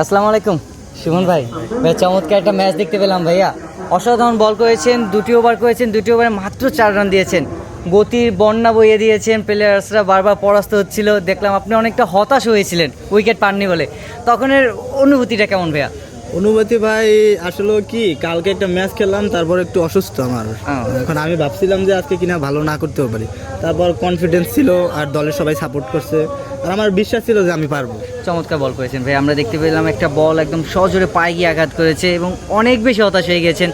আসসালামু আলাইকুম সুমন ভাই। ভাই চমৎকার একটা ম্যাচ দেখতে পেলাম ভাইয়া, অসাধারণ বল করেছেন, দুটি ওভার করেছেন, দুটি ওভারে মাত্র 4 রান দিয়েছেন, গতির বন্যা বইয়ে দিয়েছেন, প্লেয়ার্সরা বারবার পরাস্ত হচ্ছিল, দেখলাম আপনি অনেকটা হতাশ হয়েছিলেন উইকেট পাননি বলে, তখনের অনুভূতিটা কেমন ভাইয়া? অনুভূতি ভাই আসলে কি, কালকে একটা ম্যাচ খেললাম, তারপর একটু অসুস্থ আমার। এখন আমি ভাবছিলাম যে আজকে কিনা ভালো না করতেও পারি, তারপর কনফিডেন্স ছিল আর দলের সবাই সাপোর্ট করছে আর আমার বিশ্বাস ছিল যে আমি পারবো। চমৎকার বল করেছেন ভাই, আমরা দেখতে পেলাম একটা বল একদম সজোরে পায়ে গিয়ে আঘাত করেছে এবং অনেক বেশি হতাশ হয়ে গেছেন।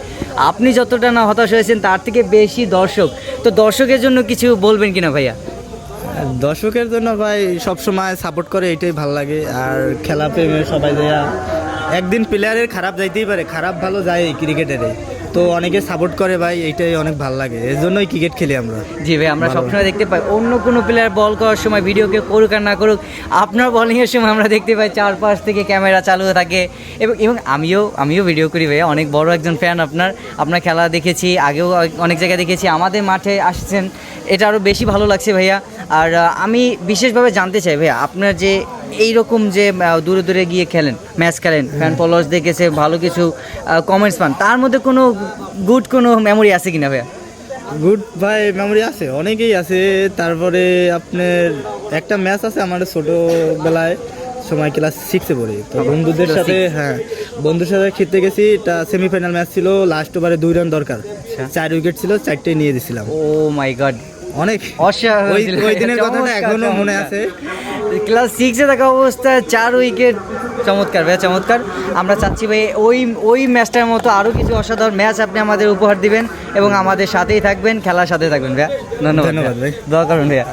আপনি যতটা না হতাশ হয়েছেন তার থেকে বেশি দর্শক, তো দর্শকের জন্য কিছু বলবেন কিনা ভাইয়া? আর দর্শকের জন্য ভাই সবসময় সাপোর্ট করে, এটাই ভালো লাগে। আর খেলা প্রেমে সবাই দেয়া, একদিন প্লেয়ারের খারাপ যাইতেই পারে, খারাপ ভালো যায় ক্রিকেটারে, তো অনেকে সাপোর্ট করে ভাই, এইটাই অনেক ভালো লাগে, এর জন্যই ক্রিকেট খেলি আমরা। জি ভাই, আমরা সবসময় দেখতে পাই অন্য কোনো প্লেয়ার বল করার সময় ভিডিওকে করুক আর না করুক, আপনার বলিংয়ের সময় আমরা দেখতে পাই চারপাশ থেকে ক্যামেরা চালু থাকে এবং আমিও ভিডিও করি ভাইয়া, অনেক বড় একজন ফ্যান আপনার খেলা দেখেছি, আগেও অনেক জায়গায় দেখেছি, আমাদের মাঠে আসছেন, এটা আরও বেশি ভালো লাগছে ভাইয়া। আর আমি বিশেষভাবে জানতে চাই ভাইয়া, আপনার যে এইরকম যে দূরে দূরে গিয়ে খেলেন, ম্যাচ খেলেন, ফ্যান ফলোয়ার্স দেখেছে, ভালো কিছু কমেন্টস পান, তার মধ্যে কোনো গুড কোনো মেমোরি আছে কিনা ভাইয়া? গুড ভাই মেমোরি আছে, অনেকেই আছে। তারপরে আপনার একটা ম্যাচ আছে আমার ছোটোবেলায়, সময় ক্লাস 6-এ পড়ি, তো বন্ধুদের সাথে, বন্ধুদের সাথে খেলতে গেছি, এটা সেমিফাইনাল ম্যাচ ছিল, লাস্ট ওভারে 2 রান দরকার, 4 উইকেট ছিল, 4টেই নিয়ে দিছিলাম। ও মাই গড, অনেক ওই দিনের কথাটা এখনো মনে আছে। ক্লাস 6-এ থাকা অবস্থায় 4 উইকেট, চমৎকার ভাইয়া চমৎকার। আমরা চাচ্ছি ভাই ওই ম্যাচটার মতো আরও কিছু অসাধারণ ম্যাচ আপনি আমাদের উপহার দিবেন এবং আমাদের সাথেই থাকবেন, খেলার সাথে থাকবেন ভাইয়া। ধন্যবাদ ভাই, দোয়া করুন ভাইয়া।